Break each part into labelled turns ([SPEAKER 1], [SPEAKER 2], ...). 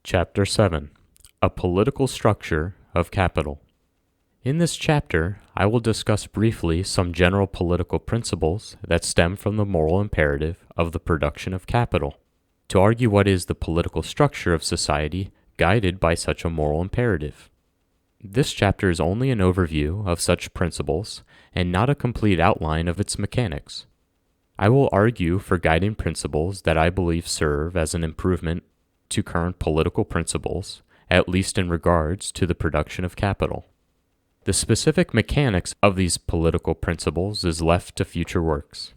[SPEAKER 1] Chapter 7. A Political Structure of Capital. In this chapter, I will discuss briefly some general political principles that stem from the moral imperative of the production of capital, to argue what is the political structure of society guided by such a moral imperative. This chapter is only an overview of such principles and not a complete outline of its mechanics. I will argue for guiding principles that I believe serve as an improvement to current political principles, at least in regards to the production of capital. The specific mechanics of these political principles is left to future works.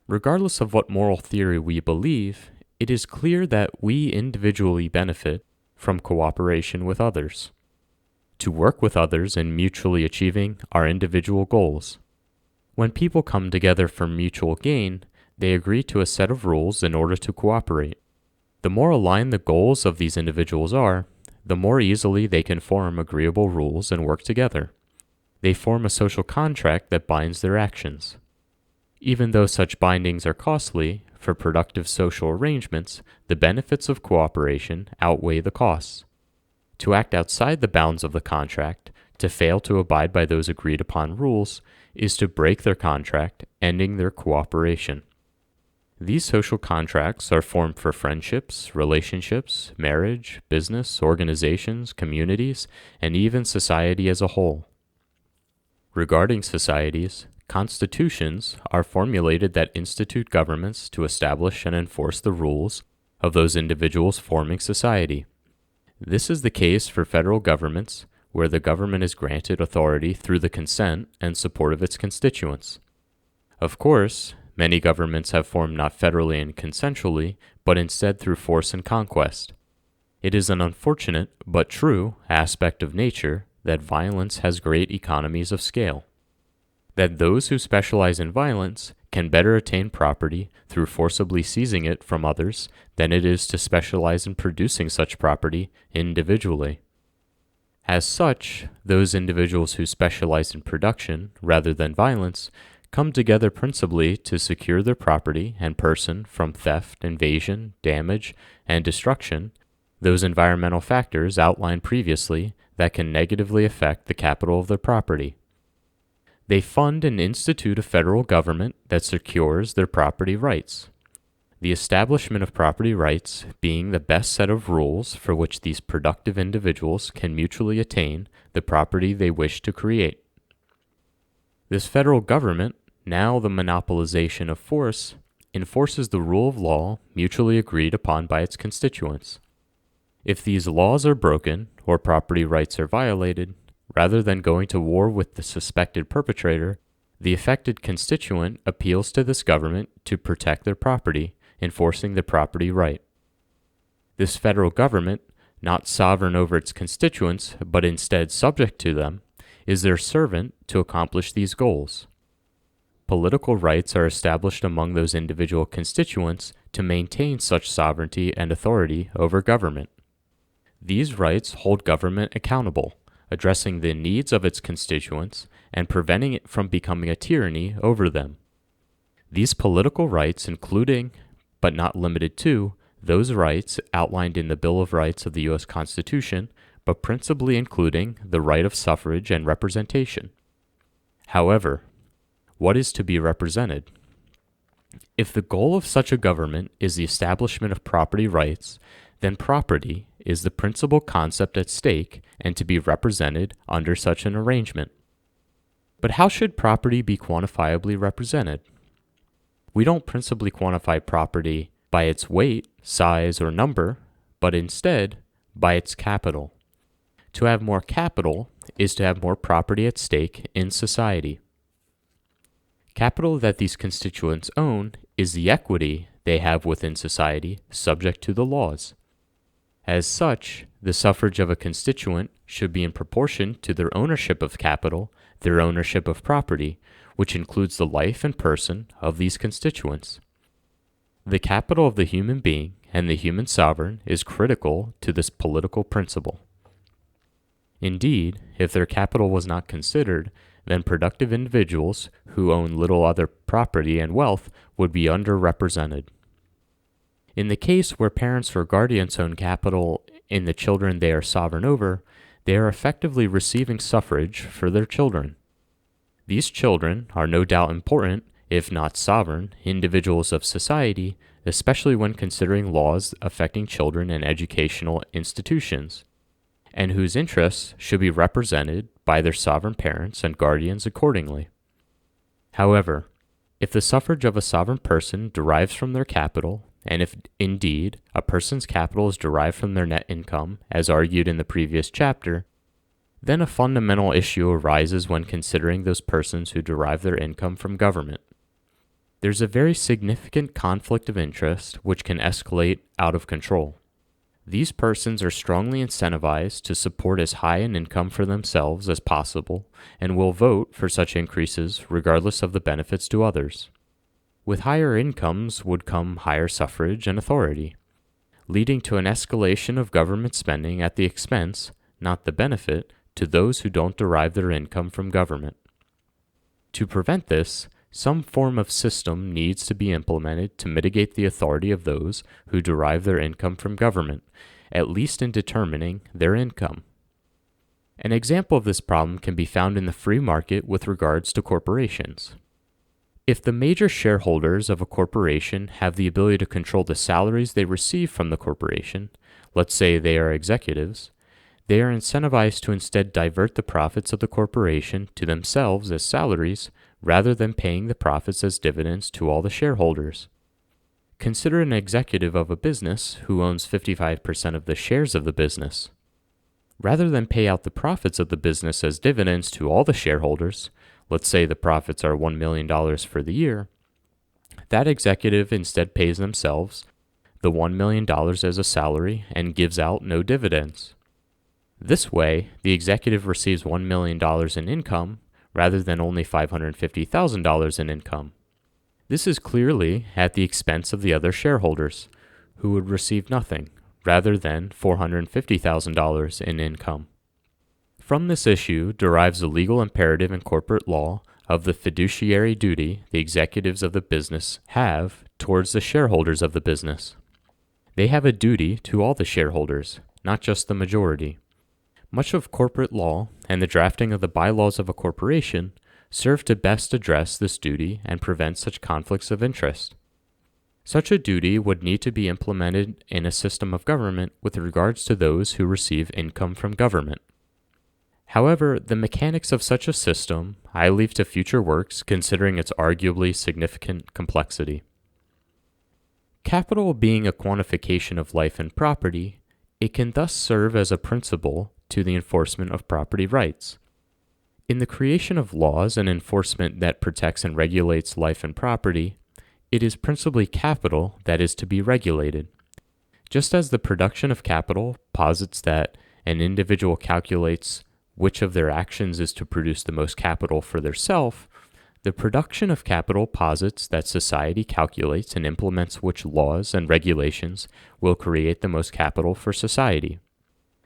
[SPEAKER 1] Regardless of what moral theory we believe, it is clear that we individually benefit from cooperation with others, to work with others in mutually achieving our individual goals. When people come together for mutual gain, they agree to a set of rules in order to cooperate. The more aligned the goals of these individuals are, the more easily they can form agreeable rules and work together. They form a social contract that binds their actions. Even though such bindings are costly, for productive social arrangements, the benefits of cooperation outweigh the costs. To act outside the bounds of the contract, to fail to abide by those agreed upon rules, is to break their contract, ending their cooperation. These social contracts are formed for friendships, relationships, marriage, business, organizations, communities, and even society as a whole. Regarding societies, constitutions are formulated that institute governments to establish and enforce the rules of those individuals forming society. This is the case for federal governments, where the government is granted authority through the consent and support of its constituents. Of course, many governments have formed not federally and consensually, but instead through force and conquest. It is an unfortunate, but true, aspect of nature that violence has great economies of scale. That those who specialize in violence can better attain property through forcibly seizing it from others than it is to specialize in producing such property individually. As such, those individuals who specialize in production rather than violence come together principally to secure their property and person from theft, invasion, damage, and destruction, those environmental factors outlined previously that can negatively affect the capital of their property. They fund and institute a federal government that secures their property rights. The establishment of property rights being the best set of rules for which these productive individuals can mutually attain the property they wish to create. This federal government, now the monopolization of force, enforces the rule of law mutually agreed upon by its constituents. If these laws are broken or property rights are violated, rather than going to war with the suspected perpetrator, the affected constituent appeals to this government to protect their property, enforcing the property right. This federal government, not sovereign over its constituents, but instead subject to them, is their servant to accomplish these goals. Political rights are established among those individual constituents to maintain such sovereignty and authority over government. These rights hold government accountable, addressing the needs of its constituents and preventing it from becoming a tyranny over them. These political rights including, but not limited to, those rights outlined in the Bill of Rights of the U.S. Constitution, but principally including the right of suffrage and representation. However, what is to be represented? If the goal of such a government is the establishment of property rights, then property is the principal concept at stake and to be represented under such an arrangement. But how should property be quantifiably represented? We don't principally quantify property by its weight, size, or number, but instead by its capital. To have more capital is to have more property at stake in society. Capital that these constituents own is the equity they have within society subject to the laws. As such, the suffrage of a constituent should be in proportion to their ownership of capital, their ownership of property, which includes the life and person of these constituents. The capital of the human being and the human sovereign is critical to this political principle. Indeed, if their capital was not considered, then productive individuals who own little other property and wealth would be underrepresented. In the case where parents or guardians own capital in the children they are sovereign over, they are effectively receiving suffrage for their children. These children are no doubt important, if not sovereign, individuals of society, especially when considering laws affecting children and educational institutions, and whose interests should be represented by their sovereign parents and guardians accordingly. However, if the suffrage of a sovereign person derives from their capital, and if indeed a person's capital is derived from their net income, as argued in the previous chapter, then a fundamental issue arises when considering those persons who derive their income from government. There's a very significant conflict of interest which can escalate out of control. These persons are strongly incentivized to support as high an income for themselves as possible and will vote for such increases regardless of the benefits to others. With higher incomes would come higher suffrage and authority, leading to an escalation of government spending at the expense, not the benefit, to those who don't derive their income from government. To prevent this, some form of system needs to be implemented to mitigate the authority of those who derive their income from government, at least in determining their income. An example of this problem can be found in the free market with regards to corporations. If the major shareholders of a corporation have the ability to control the salaries they receive from the corporation, let's say they are executives, they are incentivized to instead divert the profits of the corporation to themselves as salaries rather than paying the profits as dividends to all the shareholders. Consider an executive of a business who owns 55% of the shares of the business. Rather than pay out the profits of the business as dividends to all the shareholders, let's say the profits are $1 million for the year, that executive instead pays themselves the $1 million as a salary and gives out no dividends. This way, the executive receives $1 million in income rather than only $550,000 in income. This is clearly at the expense of the other shareholders, who would receive nothing, rather than $450,000 in income. From this issue derives the legal imperative in corporate law of the fiduciary duty the executives of the business have towards the shareholders of the business. They have a duty to all the shareholders, not just the majority. Much of corporate law and the drafting of the bylaws of a corporation serve to best address this duty and prevent such conflicts of interest. Such a duty would need to be implemented in a system of government with regards to those who receive income from government. However, the mechanics of such a system I leave to future works considering its arguably significant complexity. Capital being a quantification of life and property, it can thus serve as a principle to the enforcement of property rights. In the creation of laws and enforcement that protects and regulates life and property, it is principally capital that is to be regulated. Just as the production of capital posits that an individual calculates which of their actions is to produce the most capital for their self, the production of capital posits that society calculates and implements which laws and regulations will create the most capital for society.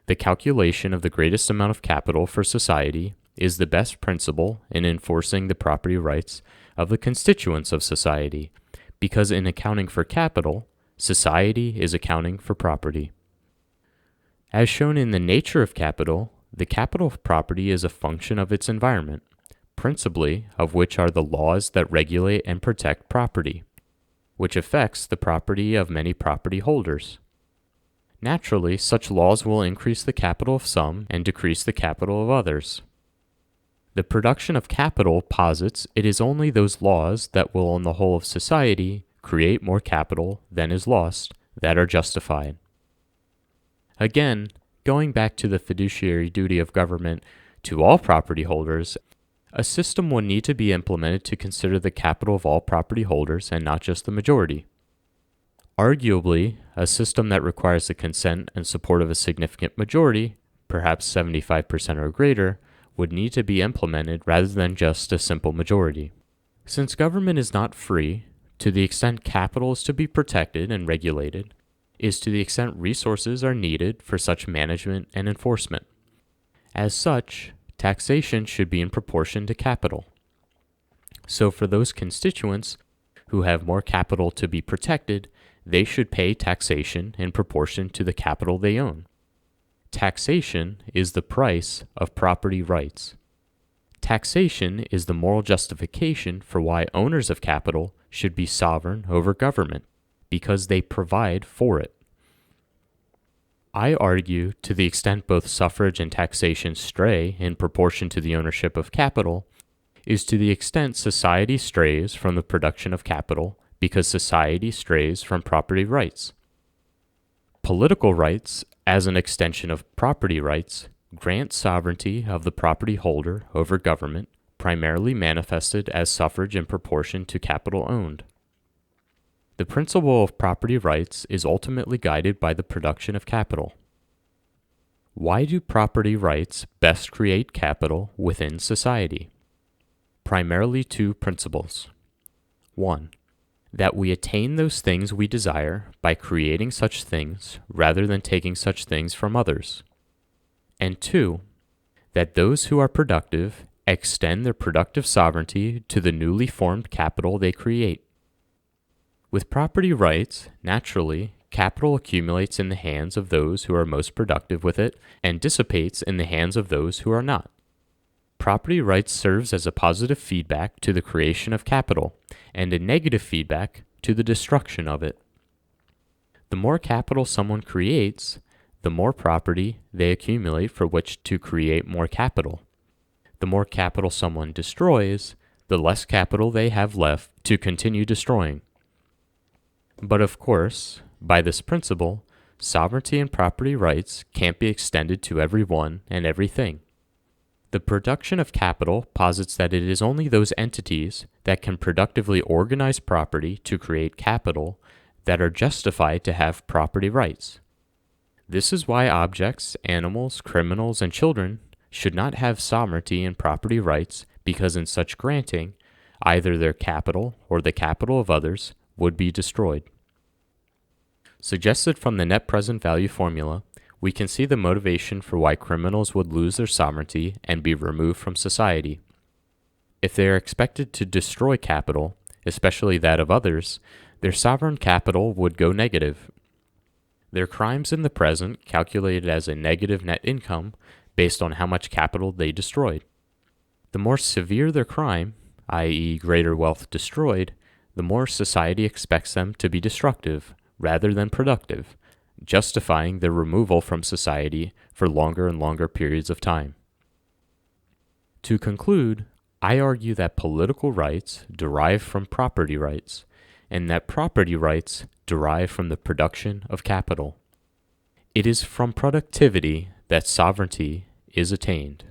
[SPEAKER 1] The calculation of the greatest amount of capital for society is the best principle in enforcing the property rights of the constituents of society, because in accounting for capital, society is accounting for property. As shown in the nature of capital, the capital of property is a function of its environment, principally of which are the laws that regulate and protect property, which affects the property of many property holders. Naturally, such laws will increase the capital of some and decrease the capital of others. The production of capital posits it is only those laws that will on the whole of society create more capital than is lost that are justified. Again, going back to the fiduciary duty of government to all property holders, a system will need to be implemented to consider the capital of all property holders and not just the majority. Arguably, a system that requires the consent and support of a significant majority, perhaps 75% or greater, would need to be implemented rather than just a simple majority. Since government is not free, to the extent capital is to be protected and regulated, is to the extent resources are needed for such management and enforcement. As such, taxation should be in proportion to capital. So for those constituents who have more capital to be protected, they should pay taxation in proportion to the capital they own. Taxation is the price of property rights. Taxation is the moral justification for why owners of capital should be sovereign over government, because they provide for it. I argue to the extent both suffrage and taxation stray in proportion to the ownership of capital is to the extent society strays from the production of capital because society strays from property rights. Political rights, as an extension of property rights, grant sovereignty of the property holder over government, primarily manifested as suffrage in proportion to capital owned. The principle of property rights is ultimately guided by the production of capital. Why do property rights best create capital within society? Primarily two principles. 1. That we attain those things we desire by creating such things rather than taking such things from others. And 2. That those who are productive extend their productive sovereignty to the newly formed capital they create. With property rights, naturally, capital accumulates in the hands of those who are most productive with it and dissipates in the hands of those who are not. Property rights serves as a positive feedback to the creation of capital and a negative feedback to the destruction of it. The more capital someone creates, the more property they accumulate for which to create more capital. The more capital someone destroys, the less capital they have left to continue destroying. But of course, by this principle, sovereignty and property rights can't be extended to everyone and everything. The production of capital posits that it is only those entities that can productively organize property to create capital that are justified to have property rights. This is why objects, animals, criminals, and children should not have sovereignty and property rights, because in such granting, either their capital or the capital of others would be destroyed. Suggested from the net present value formula, we can see the motivation for why criminals would lose their sovereignty and be removed from society. If they are expected to destroy capital, especially that of others, their sovereign capital would go negative. Their crimes in the present calculated as a negative net income based on how much capital they destroyed. The more severe their crime, i.e. greater wealth destroyed, the more society expects them to be destructive rather than productive, justifying their removal from society for longer and longer periods of time. To conclude, I argue that political rights derive from property rights, and that property rights derive from the production of capital. It is from productivity that sovereignty is attained.